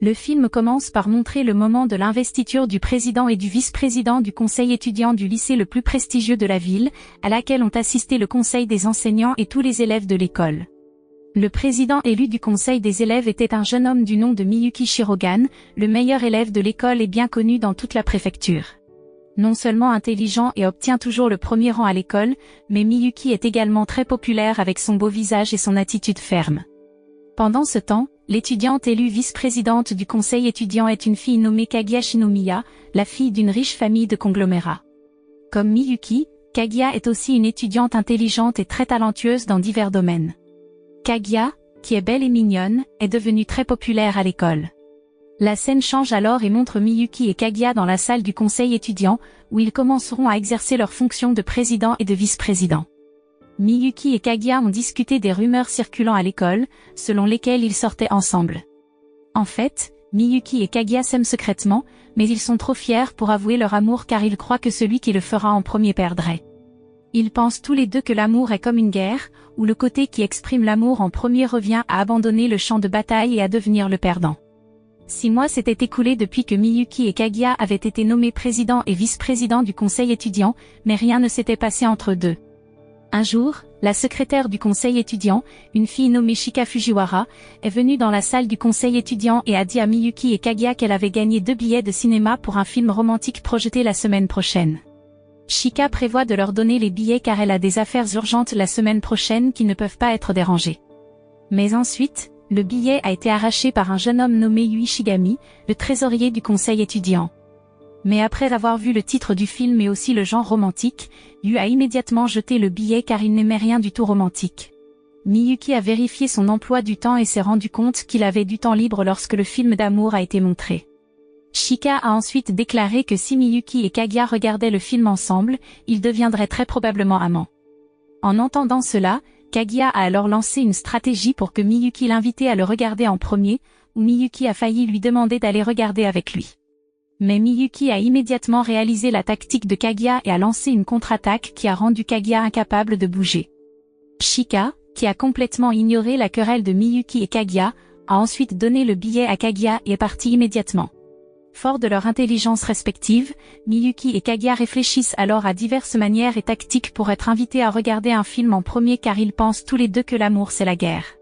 Le film commence par montrer le moment de l'investiture du président et du vice-président du conseil étudiant du lycée le plus prestigieux de la ville, à laquelle ont assisté le conseil des enseignants et tous les élèves de l'école. Le président élu du conseil des élèves était un jeune homme du nom de Miyuki Shirogan, le meilleur élève de l'école et bien connu dans toute la préfecture. Non seulement intelligent et obtient toujours le premier rang à l'école, mais Miyuki est également très populaire avec son beau visage et son attitude ferme. Pendant ce temps, l'étudiante élue vice-présidente du conseil étudiant est une fille nommée Kaguya Shinomiya, la fille d'une riche famille de conglomérats. Comme Miyuki, Kaguya est aussi une étudiante intelligente et très talentueuse dans divers domaines. Kaguya, qui est belle et mignonne, est devenue très populaire à l'école. La scène change alors et montre Miyuki et Kaguya dans la salle du conseil étudiant, où ils commenceront à exercer leurs fonctions de président et de vice-président. Miyuki et Kaguya ont discuté des rumeurs circulant à l'école, selon lesquelles ils sortaient ensemble. En fait, Miyuki et Kaguya s'aiment secrètement, mais ils sont trop fiers pour avouer leur amour car ils croient que celui qui le fera en premier perdrait. Ils pensent tous les deux que l'amour est comme une guerre, où le côté qui exprime l'amour en premier revient à abandonner le champ de bataille et à devenir le perdant. 6 mois s'étaient écoulés depuis que Miyuki et Kaguya avaient été nommés président et vice-président du conseil étudiant, mais rien ne s'était passé entre eux deux. Un jour, la secrétaire du conseil étudiant, une fille nommée Shika Fujiwara, est venue dans la salle du conseil étudiant et a dit à Miyuki et Kaguya qu'elle avait gagné 2 billets de cinéma pour un film romantique projeté la semaine prochaine. Shika prévoit de leur donner les billets car elle a des affaires urgentes la semaine prochaine qui ne peuvent pas être dérangées. Mais ensuite, le billet a été arraché par un jeune homme nommé Yui Shigami, le trésorier du conseil étudiant. Mais après avoir vu le titre du film et aussi le genre romantique, Yu a immédiatement jeté le billet car il n'aimait rien du tout romantique. Miyuki a vérifié son emploi du temps et s'est rendu compte qu'il avait du temps libre lorsque le film d'amour a été montré. Shika a ensuite déclaré que si Miyuki et Kaguya regardaient le film ensemble, ils deviendraient très probablement amants. En entendant cela, Kaguya a alors lancé une stratégie pour que Miyuki l'invitait à le regarder en premier, où Miyuki a failli lui demander d'aller regarder avec lui. Mais Miyuki a immédiatement réalisé la tactique de Kaguya et a lancé une contre-attaque qui a rendu Kaguya incapable de bouger. Shika, qui a complètement ignoré la querelle de Miyuki et Kaguya, a ensuite donné le billet à Kaguya et est parti immédiatement. Forts de leur intelligence respective, Miyuki et Kaguya réfléchissent alors à diverses manières et tactiques pour être invités à regarder un film en premier car ils pensent tous les deux que l'amour c'est la guerre.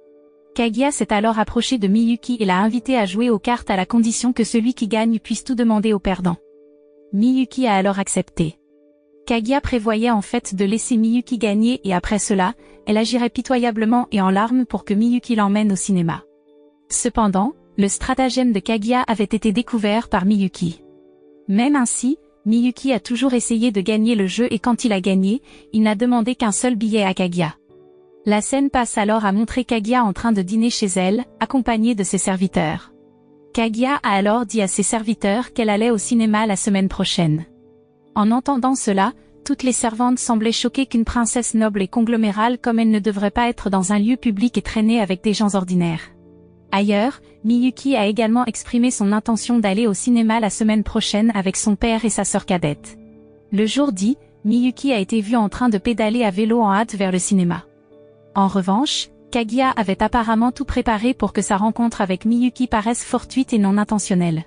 Kaguya s'est alors approché de Miyuki et l'a invité à jouer aux cartes à la condition que celui qui gagne puisse tout demander au perdant. Miyuki a alors accepté. Kaguya prévoyait en fait de laisser Miyuki gagner et après cela, elle agirait pitoyablement et en larmes pour que Miyuki l'emmène au cinéma. Cependant, le stratagème de Kaguya avait été découvert par Miyuki. Même ainsi, Miyuki a toujours essayé de gagner le jeu et quand il a gagné, il n'a demandé qu'un seul billet à Kaguya. La scène passe alors à montrer Kaguya en train de dîner chez elle, accompagnée de ses serviteurs. Kaguya a alors dit à ses serviteurs qu'elle allait au cinéma la semaine prochaine. En entendant cela, toutes les servantes semblaient choquées qu'une princesse noble et conglomérale comme elle ne devrait pas être dans un lieu public et traîner avec des gens ordinaires. Ailleurs, Miyuki a également exprimé son intention d'aller au cinéma la semaine prochaine avec son père et sa sœur cadette. Le jour dit, Miyuki a été vue en train de pédaler à vélo en hâte vers le cinéma. En revanche, Kaguya avait apparemment tout préparé pour que sa rencontre avec Miyuki paraisse fortuite et non intentionnelle.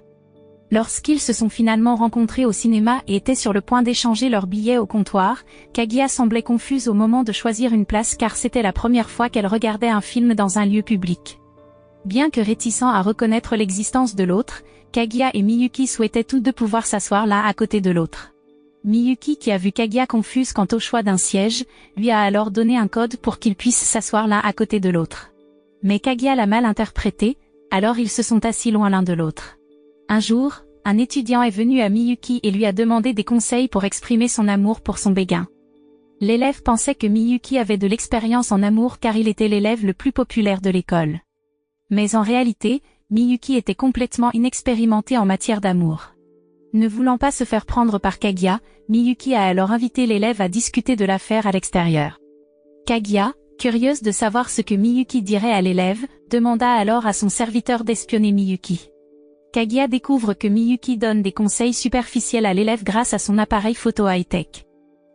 Lorsqu'ils se sont finalement rencontrés au cinéma et étaient sur le point d'échanger leurs billets au comptoir, Kaguya semblait confuse au moment de choisir une place car c'était la première fois qu'elle regardait un film dans un lieu public. Bien que réticent à reconnaître l'existence de l'autre, Kaguya et Miyuki souhaitaient tous deux pouvoir s'asseoir l'un à côté de l'autre. Miyuki, qui a vu Kaguya confuse quant au choix d'un siège, lui a alors donné un code pour qu'ils puissent s'asseoir l'un à côté de l'autre. Mais Kaguya l'a mal interprété, alors ils se sont assis loin l'un de l'autre. Un jour, un étudiant est venu à Miyuki et lui a demandé des conseils pour exprimer son amour pour son béguin. L'élève pensait que Miyuki avait de l'expérience en amour car il était l'élève le plus populaire de l'école. Mais en réalité, Miyuki était complètement inexpérimenté en matière d'amour. Ne voulant pas se faire prendre par Kaguya, Miyuki a alors invité l'élève à discuter de l'affaire à l'extérieur. Kaguya, curieuse de savoir ce que Miyuki dirait à l'élève, demanda alors à son serviteur d'espionner Miyuki. Kaguya découvre que Miyuki donne des conseils superficiels à l'élève grâce à son appareil photo high-tech.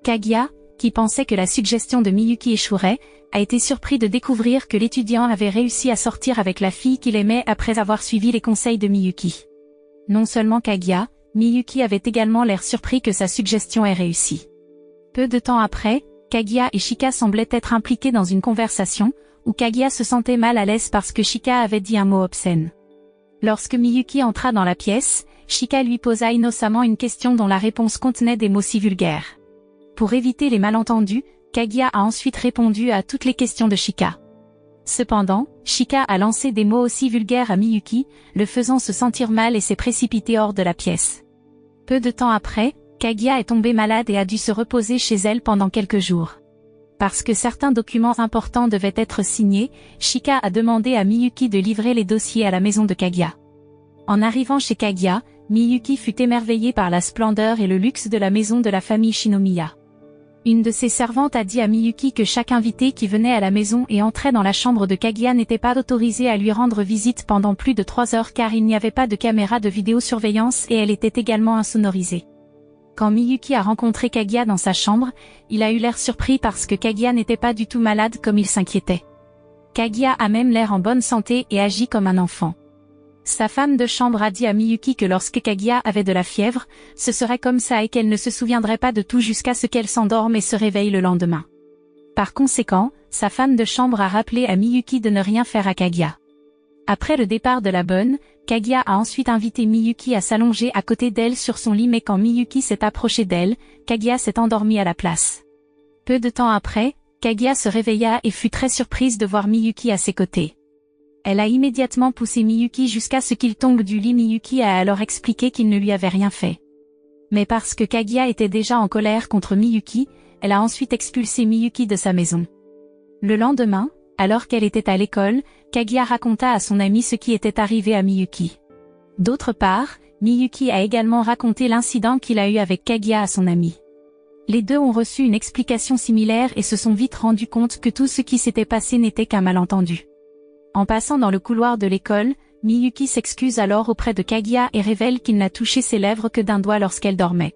Kaguya, qui pensait que la suggestion de Miyuki échouerait, a été surpris de découvrir que l'étudiant avait réussi à sortir avec la fille qu'il aimait après avoir suivi les conseils de Miyuki. Non seulement Kaguya, Miyuki avait également l'air surpris que sa suggestion ait réussi. Peu de temps après, Kaguya et Shika semblaient être impliqués dans une conversation, où Kaguya se sentait mal à l'aise parce que Shika avait dit un mot obscène. Lorsque Miyuki entra dans la pièce, Shika lui posa innocemment une question dont la réponse contenait des mots si vulgaires. Pour éviter les malentendus, Kaguya a ensuite répondu à toutes les questions de Shika. Cependant, Shika a lancé des mots aussi vulgaires à Miyuki, le faisant se sentir mal et s'est précipité hors de la pièce. Peu de temps après, Kaguya est tombée malade et a dû se reposer chez elle pendant quelques jours. Parce que certains documents importants devaient être signés, Shika a demandé à Miyuki de livrer les dossiers à la maison de Kaguya. En arrivant chez Kaguya, Miyuki fut émerveillée par la splendeur et le luxe de la maison de la famille Shinomiya. Une de ses servantes a dit à Miyuki que chaque invité qui venait à la maison et entrait dans la chambre de Kaguya n'était pas autorisé à lui rendre visite pendant plus de 3 heures car il n'y avait pas de caméra de vidéosurveillance et elle était également insonorisée. Quand Miyuki a rencontré Kaguya dans sa chambre, il a eu l'air surpris parce que Kaguya n'était pas du tout malade comme il s'inquiétait. Kaguya a même l'air en bonne santé et agit comme un enfant. Sa femme de chambre a dit à Miyuki que lorsque Kaguya avait de la fièvre, ce serait comme ça et qu'elle ne se souviendrait pas de tout jusqu'à ce qu'elle s'endorme et se réveille le lendemain. Par conséquent, sa femme de chambre a rappelé à Miyuki de ne rien faire à Kaguya. Après le départ de la bonne, Kaguya a ensuite invité Miyuki à s'allonger à côté d'elle sur son lit mais quand Miyuki s'est approché d'elle, Kaguya s'est endormie à la place. Peu de temps après, Kaguya se réveilla et fut très surprise de voir Miyuki à ses côtés. Elle a immédiatement poussé Miyuki jusqu'à ce qu'il tombe du lit. Miyuki a alors expliqué qu'il ne lui avait rien fait. Mais parce que Kaguya était déjà en colère contre Miyuki, elle a ensuite expulsé Miyuki de sa maison. Le lendemain, alors qu'elle était à l'école, Kaguya raconta à son ami ce qui était arrivé à Miyuki. D'autre part, Miyuki a également raconté l'incident qu'il a eu avec Kaguya à son ami. Les deux ont reçu une explication similaire et se sont vite rendus compte que tout ce qui s'était passé n'était qu'un malentendu. En passant dans le couloir de l'école, Miyuki s'excuse alors auprès de Kaguya et révèle qu'il n'a touché ses lèvres que d'un doigt lorsqu'elle dormait.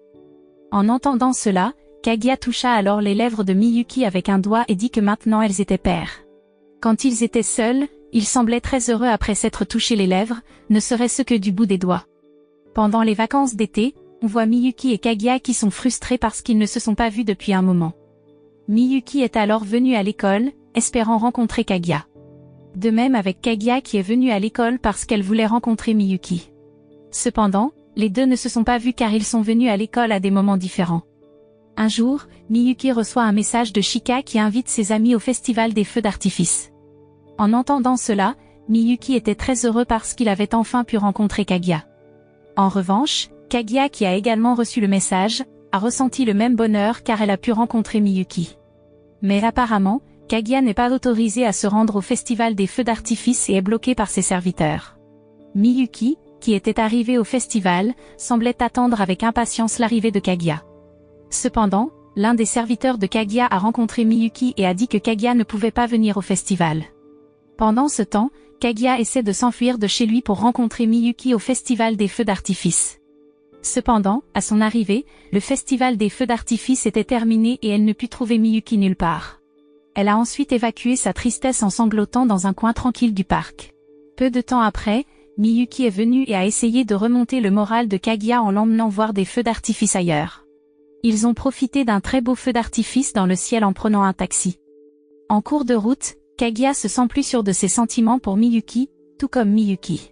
En entendant cela, Kaguya toucha alors les lèvres de Miyuki avec un doigt et dit que maintenant elles étaient paires. Quand ils étaient seuls, ils semblaient très heureux après s'être touché les lèvres, ne serait-ce que du bout des doigts. Pendant les vacances d'été, on voit Miyuki et Kaguya qui sont frustrés parce qu'ils ne se sont pas vus depuis un moment. Miyuki est alors venue à l'école, espérant rencontrer Kaguya. De même avec Kaguya qui est venue à l'école parce qu'elle voulait rencontrer Miyuki. Cependant, les deux ne se sont pas vus car ils sont venus à l'école à des moments différents. Un jour, Miyuki reçoit un message de Shika qui invite ses amis au festival des feux d'artifice. En entendant cela, Miyuki était très heureux parce qu'il avait enfin pu rencontrer Kaguya. En revanche, Kaguya qui a également reçu le message, a ressenti le même bonheur car elle a pu rencontrer Miyuki. Mais apparemment, Kaguya n'est pas autorisée à se rendre au festival des feux d'artifice et est bloquée par ses serviteurs. Miyuki, qui était arrivée au festival, semblait attendre avec impatience l'arrivée de Kaguya. Cependant, l'un des serviteurs de Kaguya a rencontré Miyuki et a dit que Kaguya ne pouvait pas venir au festival. Pendant ce temps, Kaguya essaie de s'enfuir de chez lui pour rencontrer Miyuki au festival des feux d'artifice. Cependant, à son arrivée, le festival des feux d'artifice était terminé et elle ne put trouver Miyuki nulle part. Elle a ensuite évacué sa tristesse en sanglotant dans un coin tranquille du parc. Peu de temps après, Miyuki est venue et a essayé de remonter le moral de Kaguya en l'emmenant voir des feux d'artifice ailleurs. Ils ont profité d'un très beau feu d'artifice dans le ciel en prenant un taxi. En cours de route, Kaguya se sent plus sûr de ses sentiments pour Miyuki, tout comme Miyuki.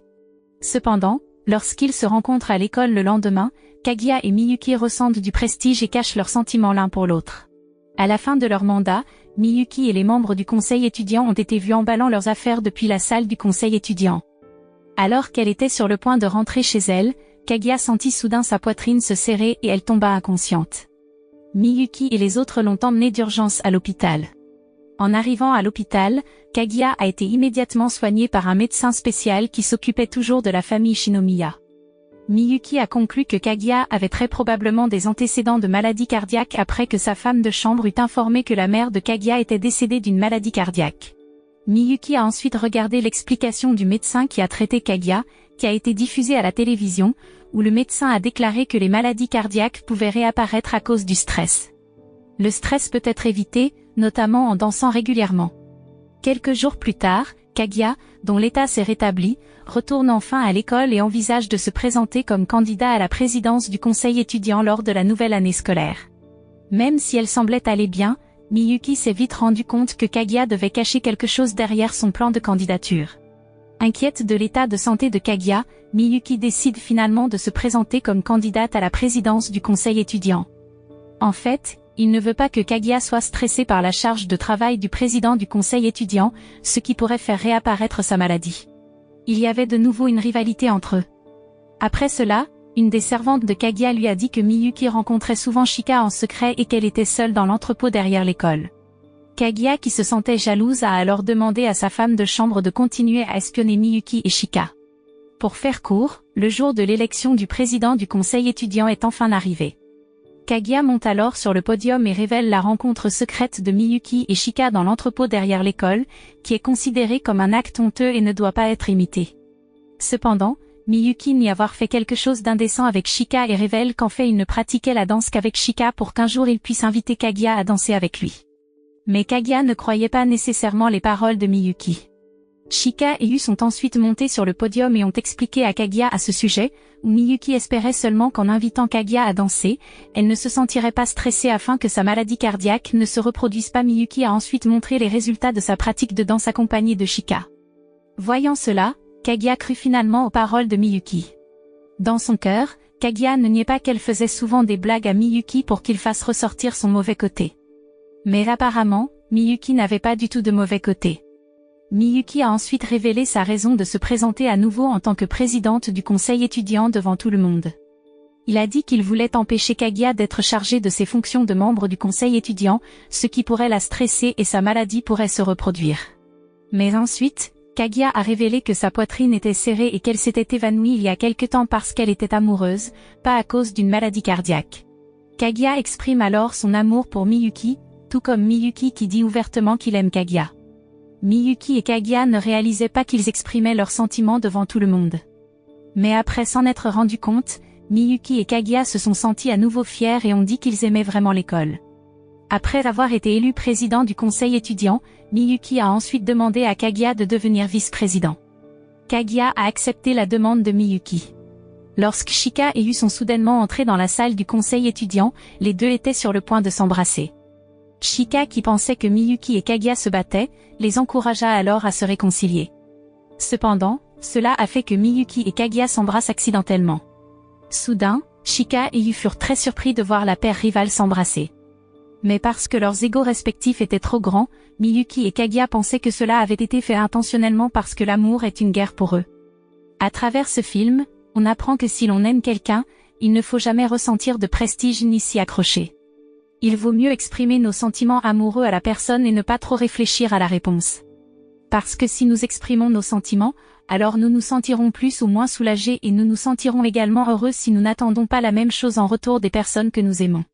Cependant, lorsqu'ils se rencontrent à l'école le lendemain, Kaguya et Miyuki ressentent du prestige et cachent leurs sentiments l'un pour l'autre. À la fin de leur mandat, Miyuki et les membres du conseil étudiant ont été vus emballant leurs affaires depuis la salle du conseil étudiant. Alors qu'elle était sur le point de rentrer chez elle, Kaguya sentit soudain sa poitrine se serrer et elle tomba inconsciente. Miyuki et les autres l'ont emmenée d'urgence à l'hôpital. En arrivant à l'hôpital, Kaguya a été immédiatement soignée par un médecin spécial qui s'occupait toujours de la famille Shinomiya. Miyuki a conclu que Kaguya avait très probablement des antécédents de maladie cardiaque après que sa femme de chambre eut informé que la mère de Kaguya était décédée d'une maladie cardiaque. Miyuki a ensuite regardé l'explication du médecin qui a traité Kaguya, qui a été diffusée à la télévision, où le médecin a déclaré que les maladies cardiaques pouvaient réapparaître à cause du stress. Le stress peut être évité, notamment en dansant régulièrement. Quelques jours plus tard, Kaguya, dont l'état s'est rétabli, retourne enfin à l'école et envisage de se présenter comme candidat à la présidence du conseil étudiant lors de la nouvelle année scolaire. Même si elle semblait aller bien, Miyuki s'est vite rendu compte que Kaguya devait cacher quelque chose derrière son plan de candidature. Inquiète de l'état de santé de Kaguya, Miyuki décide finalement de se présenter comme candidate à la présidence du conseil étudiant. En fait, il ne veut pas que Kaguya soit stressée par la charge de travail du président du conseil étudiant, ce qui pourrait faire réapparaître sa maladie. Il y avait de nouveau une rivalité entre eux. Après cela, une des servantes de Kaguya lui a dit que Miyuki rencontrait souvent Shika en secret et qu'elle était seule dans l'entrepôt derrière l'école. Kaguya, qui se sentait jalouse, a alors demandé à sa femme de chambre de continuer à espionner Miyuki et Shika. Pour faire court, le jour de l'élection du président du conseil étudiant est enfin arrivé. Kaguya monte alors sur le podium et révèle la rencontre secrète de Miyuki et Shika dans l'entrepôt derrière l'école, qui est considéré comme un acte honteux et ne doit pas être imité. Cependant, Miyuki nie avoir fait quelque chose d'indécent avec Shika et révèle qu'en fait il ne pratiquait la danse qu'avec Shika pour qu'un jour il puisse inviter Kaguya à danser avec lui. Mais Kaguya ne croyait pas nécessairement les paroles de Miyuki. Shika et Yu sont ensuite montés sur le podium et ont expliqué à Kaguya à ce sujet, où Miyuki espérait seulement qu'en invitant Kaguya à danser, elle ne se sentirait pas stressée afin que sa maladie cardiaque ne se reproduise pas. Miyuki a ensuite montré les résultats de sa pratique de danse accompagnée de Shika. Voyant cela, Kaguya crut finalement aux paroles de Miyuki. Dans son cœur, Kaguya ne niait pas qu'elle faisait souvent des blagues à Miyuki pour qu'il fasse ressortir son mauvais côté. Mais apparemment, Miyuki n'avait pas du tout de mauvais côté. Miyuki a ensuite révélé sa raison de se présenter à nouveau en tant que présidente du conseil étudiant devant tout le monde. Il a dit qu'il voulait empêcher Kaguya d'être chargée de ses fonctions de membre du conseil étudiant, ce qui pourrait la stresser et sa maladie pourrait se reproduire. Mais ensuite, Kaguya a révélé que sa poitrine était serrée et qu'elle s'était évanouie il y a quelque temps parce qu'elle était amoureuse, pas à cause d'une maladie cardiaque. Kaguya exprime alors son amour pour Miyuki, tout comme Miyuki qui dit ouvertement qu'il aime Kaguya. Miyuki et Kaguya ne réalisaient pas qu'ils exprimaient leurs sentiments devant tout le monde. Mais après s'en être rendu compte, Miyuki et Kaguya se sont sentis à nouveau fiers et ont dit qu'ils aimaient vraiment l'école. Après avoir été élu président du conseil étudiant, Miyuki a ensuite demandé à Kaguya de devenir vice-président. Kaguya a accepté la demande de Miyuki. Lorsque Shika et Yu sont soudainement entrés dans la salle du conseil étudiant, les deux étaient sur le point de s'embrasser. Shika, qui pensait que Miyuki et Kaguya se battaient, les encouragea alors à se réconcilier. Cependant, cela a fait que Miyuki et Kaguya s'embrassent accidentellement. Soudain, Shika et Yu furent très surpris de voir la paire rivale s'embrasser. Mais parce que leurs égos respectifs étaient trop grands, Miyuki et Kaguya pensaient que cela avait été fait intentionnellement parce que l'amour est une guerre pour eux. À travers ce film, on apprend que si l'on aime quelqu'un, il ne faut jamais ressentir de prestige ni s'y accrocher. Il vaut mieux exprimer nos sentiments amoureux à la personne et ne pas trop réfléchir à la réponse. Parce que si nous exprimons nos sentiments, alors nous nous sentirons plus ou moins soulagés et nous nous sentirons également heureux si nous n'attendons pas la même chose en retour des personnes que nous aimons.